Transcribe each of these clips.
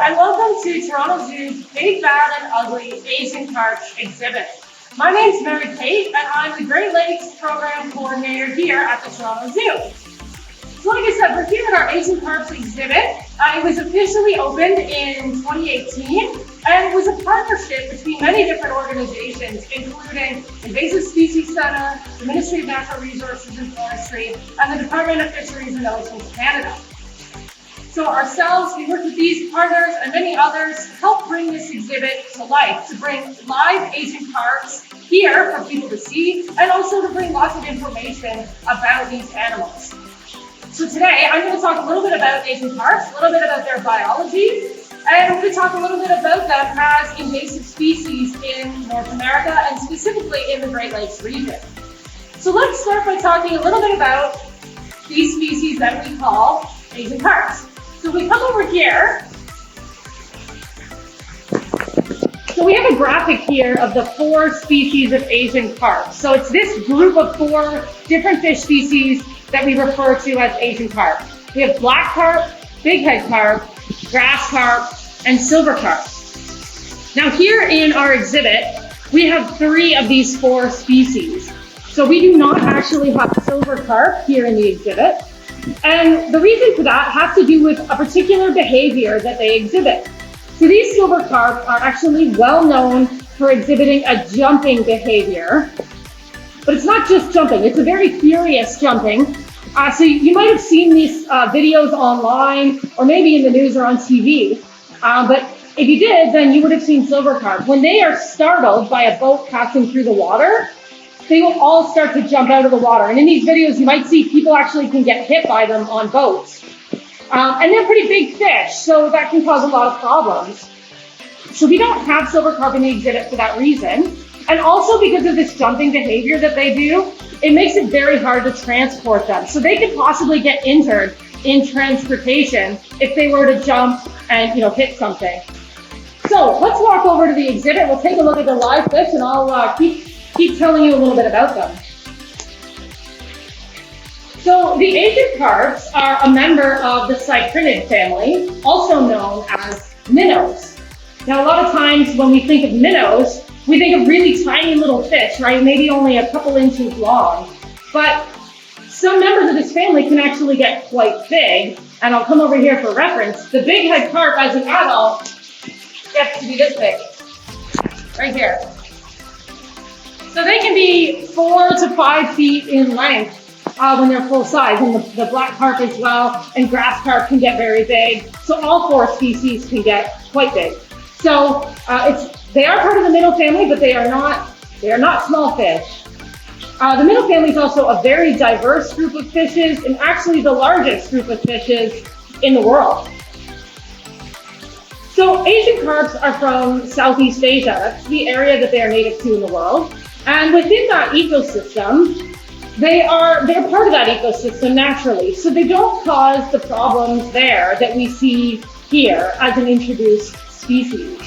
and welcome to Toronto Zoo's Big, Bad, and Ugly Asian Carp exhibit. My name's Mary Kate, and I'm the Great Lakes Program Coordinator here at the Toronto Zoo. So like I said, we're here at our Asian Carp exhibit. It was officially opened in 2018, and it was a partnership between many different organizations, including Invasive Species Center, the Ministry of Natural Resources and Forestry, and the Department of Fisheries and Oceans Canada. So ourselves, we work with these partners and many others to help bring this exhibit to life, to bring live Asian carps here for people to see, and also to bring lots of information about these animals. So today, I'm going to talk a little bit about Asian carps, a little bit about their biology, and I'm going to talk a little bit about them as invasive species in North America, and specifically in the Great Lakes region. So let's start by talking a little bit about these species that we call Asian carps. So we come over here. So we have a graphic here of the 4 species of Asian carp. So it's this group of 4 different fish species that we refer to as Asian carp. We have black carp, bighead carp, grass carp, and silver carp. Now here in our exhibit, we have 3 of these 4 species. So we do not actually have silver carp here in the exhibit. And the reason for that has to do with a particular behavior that they exhibit. So these silver carp are actually well known for exhibiting a jumping behavior. But it's not just jumping, it's a very furious jumping. So you might have seen these videos online or maybe in the news or on TV. But if you did, then you would have seen silver carp. When they are startled by a boat passing through the water, they will all start to jump out of the water. And in these videos, you might see people actually can get hit by them on boats. And they're pretty big fish, so that can cause a lot of problems. So we don't have silver carp in the exhibit for that reason. And also because of this jumping behavior that they do, it makes it very hard to transport them. So they could possibly get injured in transportation if they were to jump and hit something. So let's walk over to the exhibit. We'll take a look at the live fish, and I'll keep telling you a little bit about them. So the Asian carps are a member of the cyprinid family, also known as minnows. Now a lot of times when we think of minnows, we think of really tiny little fish, right? Maybe only a couple inches long. But some members of this family can actually get quite big, and I'll come over here for reference. The bighead carp as an adult gets to be this big, right here. So they can be 4 to 5 feet in length when they're full size, and the black carp as well, and grass carp can get very big. So all 4 species can get quite big. So they are part of the minnow family, but they are not small fish. The minnow family is also a very diverse group of fishes, and actually the largest group of fishes in the world. So Asian carps are from Southeast Asia. That's the area that they are native to in the world. And within that ecosystem, they're part of that ecosystem naturally. So they don't cause the problems there that we see here as an introduced species.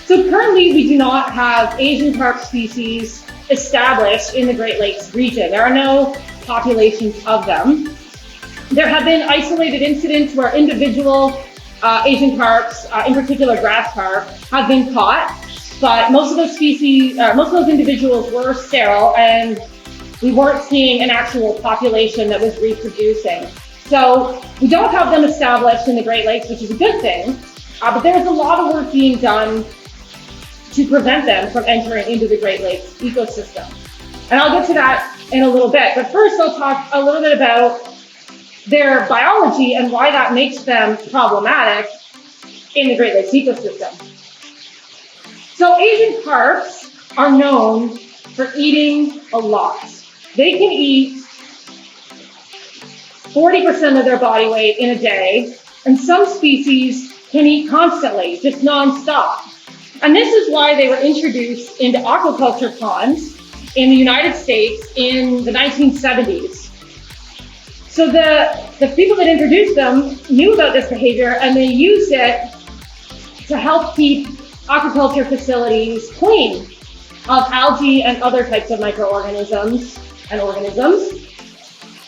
So currently we do not have Asian carp species established in the Great Lakes region. There are no populations of them. There have been isolated incidents where individual Asian carps, in particular grass carp, have been caught. But most of those species, most of those individuals were sterile, and we weren't seeing an actual population that was reproducing. So we don't have them established in the Great Lakes, which is a good thing. But there's a lot of work being done to prevent them from entering into the Great Lakes ecosystem. And I'll get to that in a little bit. But first, I'll talk a little bit about their biology and why that makes them problematic in the Great Lakes ecosystem. So Asian carps are known for eating a lot. They can eat 40% of their body weight in a day, and some species can eat constantly, just nonstop. And this is why they were introduced into aquaculture ponds in the United States in the 1970s. So the people that introduced them knew about this behavior, and they used it to help keep aquaculture facilities clean of algae and other types of microorganisms and organisms.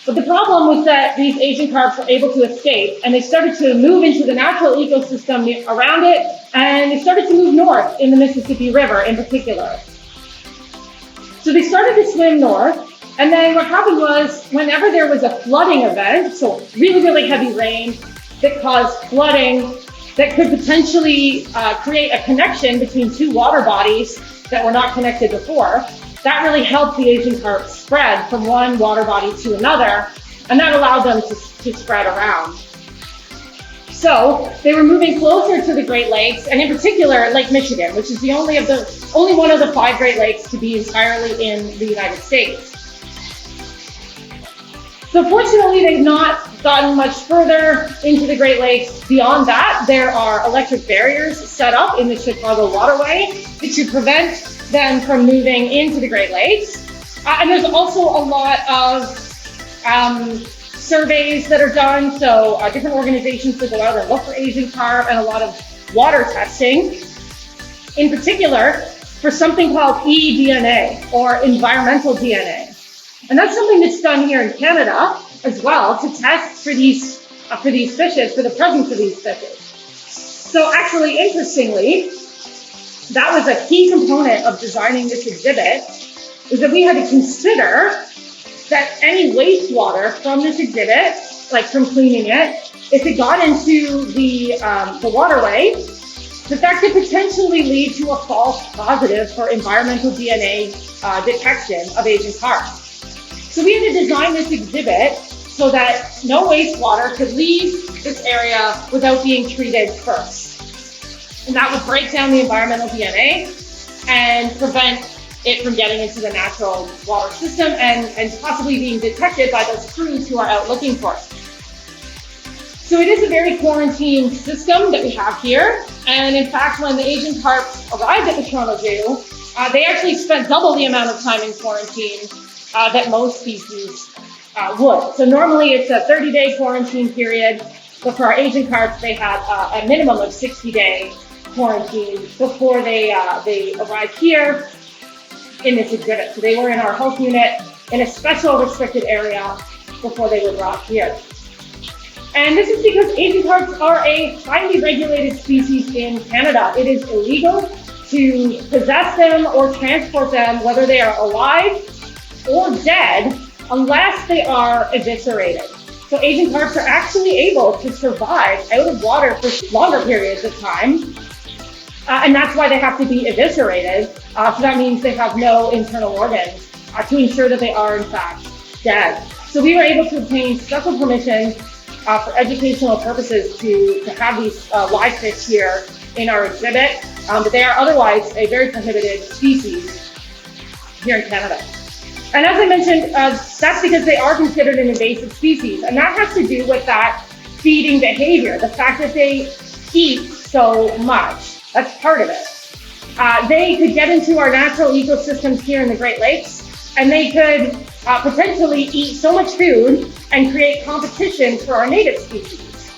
But the problem was that these Asian carps were able to escape, and they started to move into the natural ecosystem around it, and they started to move north in the Mississippi River in particular. So they started to swim north, and then what happened was whenever there was a flooding event, so really, really heavy rain that caused flooding that could potentially create a connection between two water bodies that were not connected before, that really helped the Asian carp spread from one water body to another, and that allowed them to spread around. So they were moving closer to the Great Lakes, and in particular Lake Michigan, which is the only one of the 5 Great Lakes to be entirely in the United States. So fortunately, they've not gotten much further into the Great Lakes. Beyond that, there are electric barriers set up in the Chicago waterway to prevent them from moving into the Great Lakes. And there's also a lot of surveys that are done, so different organizations that go out and look for Asian carp, and a lot of water testing, in particular for something called eDNA, or environmental DNA. And that's something that's done here in Canada as well, to test for these fishes, for the presence of these fishes. So actually, interestingly, that was a key component of designing this exhibit, is that we had to consider that any wastewater from this exhibit, like from cleaning it, if it got into the waterway, that could potentially lead to a false positive for environmental DNA detection of Asian carp. So we had to design this exhibit so that no wastewater could leave this area without being treated first. And that would break down the environmental DNA and prevent it from getting into the natural water system and possibly being detected by those crews who are out looking for it. So it is a very quarantined system that we have here. And in fact, when the Asian carp arrived at the Toronto Zoo, they actually spent double the amount of time in quarantine that most species would. So normally it's a 30-day quarantine period, but for our Asian carp, they had a minimum of 60-day quarantine before they arrived here in this exhibit. So they were in our health unit in a special restricted area before they were brought here. And this is because Asian carp are a highly regulated species in Canada. It is illegal to possess them or transport them, whether they are alive or dead, unless they are eviscerated. So Asian carp are actually able to survive out of water for longer periods of time. And that's why they have to be eviscerated. So that means they have no internal organs to ensure that they are in fact dead. So we were able to obtain special permission for educational purposes to have these live fish here in our exhibit. But they are otherwise a very prohibited species here in Canada. And as I mentioned, that's because they are considered an invasive species. And that has to do with that feeding behavior, the fact that they eat so much. That's part of it. They could get into our natural ecosystems here in the Great Lakes, and they could potentially eat so much food and create competition for our native species.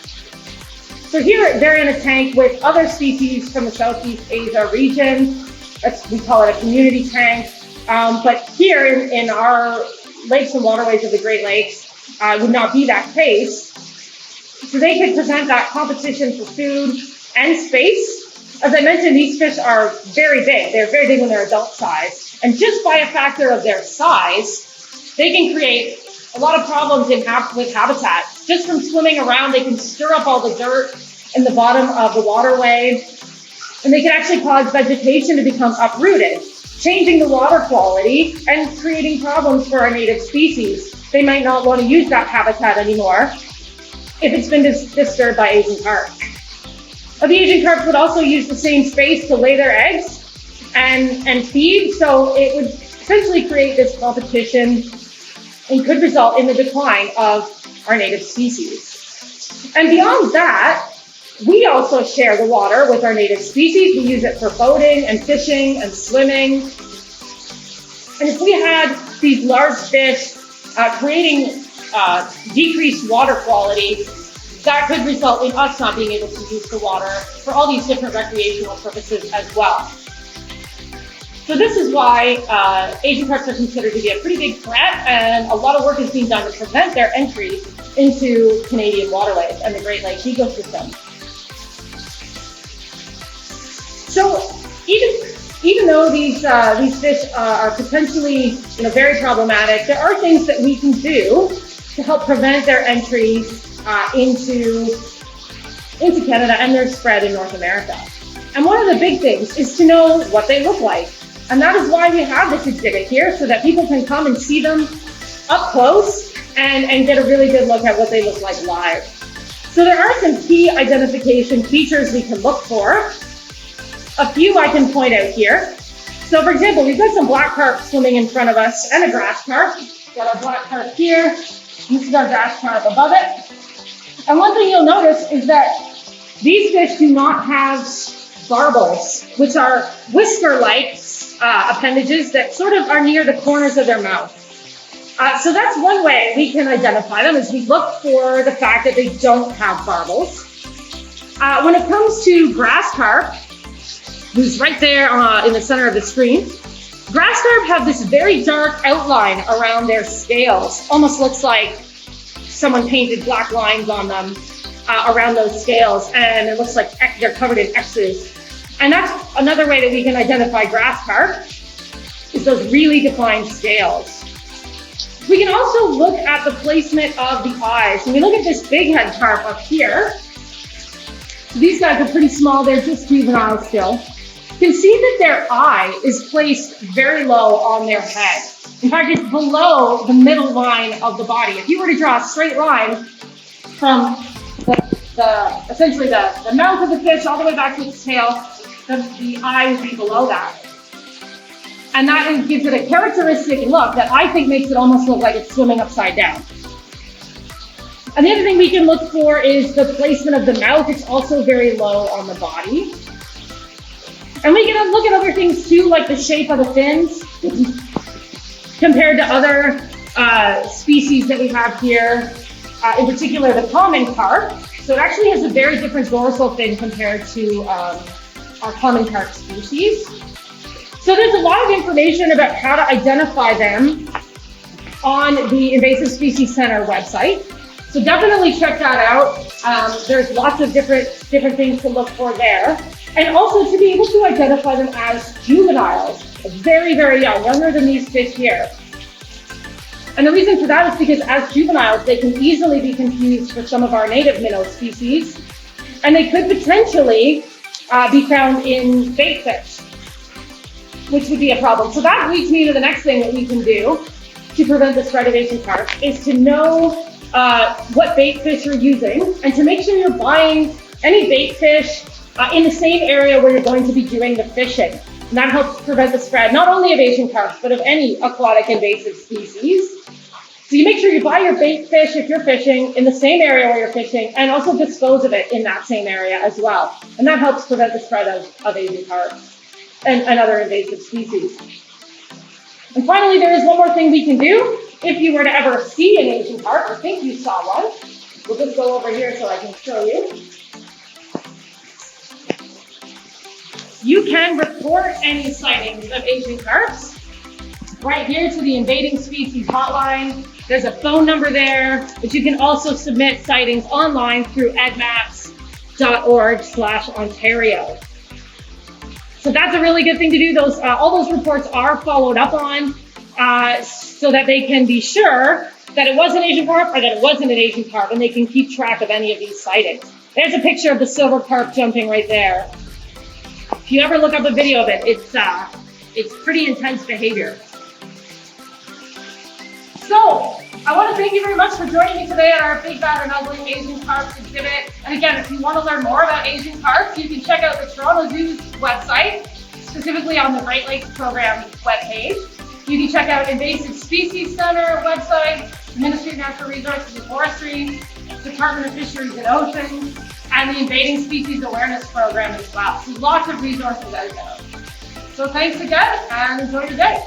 So here they're in a tank with other species from the Southeast Asia region. We call it a community tank. But here in our lakes and waterways of the Great Lakes would not be that case. So they could present that competition for food and space. As I mentioned, these fish are very big. They're very big when they're adult size. And just by a factor of their size, they can create a lot of problems with habitat. Just from swimming around, they can stir up all the dirt in the bottom of the waterway. And they can actually cause vegetation to become uprooted, changing the water quality and creating problems for our native species. They might not want to use that habitat anymore if it's been disturbed by Asian carp. The Asian carp would also use the same space to lay their eggs and feed, so it would essentially create this competition and could result in the decline of our native species. And beyond that, we also share the water with our native species. We use it for boating and fishing and swimming. And if we had these large fish creating decreased water quality, that could result in us not being able to use the water for all these different recreational purposes as well. So this is why Asian carps are considered to be a pretty big threat, and a lot of work is being done to prevent their entry into Canadian waterways and the Great Lakes ecosystem. So even though these fish are potentially very problematic, there are things that we can do to help prevent their entry into Canada and their spread in North America. And one of the big things is to know what they look like. And that is why we have this exhibit here, so that people can come and see them up close and get a really good look at what they look like live. So there are some key identification features we can look for. A few I can point out here. So for example, we've got some black carp swimming in front of us and a grass carp. Got our black carp here. This is our grass carp above it. And one thing you'll notice is that these fish do not have barbels, which are whisker-like appendages that sort of are near the corners of their mouth. So that's one way we can identify them, is we look for the fact that they don't have barbels. When it comes to grass carp, who's right there in the center of the screen, grass carp have this very dark outline around their scales. Almost looks like someone painted black lines on them around those scales, and it looks like they're covered in X's. And that's another way that we can identify grass carp, is those really defined scales. We can also look at the placement of the eyes. When we look at this big head carp up here, so these guys are pretty small, they're just juvenile still. You can see that their eye is placed very low on their head. In fact, it's below the middle line of the body. If you were to draw a straight line from essentially the mouth of the fish all the way back to its tail, the eye would be below that. And that gives it a characteristic look that I think makes it almost look like it's swimming upside down. And the other thing we can look for is the placement of the mouth. It's also very low on the body. And we can look at other things too, like the shape of the fins compared to other species that we have here, in particular the common carp. So it actually has a very different dorsal fin compared to our common carp species. So there's a lot of information about how to identify them on the Invasive Species Center website. So definitely check that out. There's lots of different things to look for there. And also to be able to identify them as juveniles, very, very young, younger than these fish here. And the reason for that is because as juveniles, they can easily be confused for some of our native minnow species, and they could potentially be found in bait fish, which would be a problem. So that leads me to the next thing that we can do to prevent the spread of Asian carp, is to know what bait fish you're using, and to make sure you're buying any bait fish in the same area where you're going to be doing the fishing. And that helps prevent the spread, not only of Asian carp, but of any aquatic invasive species. So you make sure you buy your bait fish if you're fishing in the same area where you're fishing, and also dispose of it in that same area as well. And that helps prevent the spread of Asian carp and other invasive species. And finally, there is one more thing we can do. If you were to ever see an Asian carp, or think you saw one, we'll just go over here so I can show you. You can report any sightings of Asian carps right here to the Invading Species Hotline. There's a phone number there, but you can also submit sightings online through edmaps.org/Ontario. So that's a really good thing to do. All those reports are followed up on so that they can be sure that it was an Asian carp or that it wasn't an Asian carp, and they can keep track of any of these sightings. There's a picture of the silver carp jumping right there. If you ever look up a video of it, it's pretty intense behavior. So, I want to thank you very much for joining me today at our Big Bad and Ugly Asian Carps exhibit. And again, if you want to learn more about Asian carps, you can check out the Toronto Zoo's website, specifically on the Great Lakes Program webpage. You can check out Invasive Species Center website, Ministry of Natural Resources and Forestry, Department of Fisheries and Oceans, and the Invading Species Awareness Program as well. So lots of resources out there. So thanks again, and enjoy your day.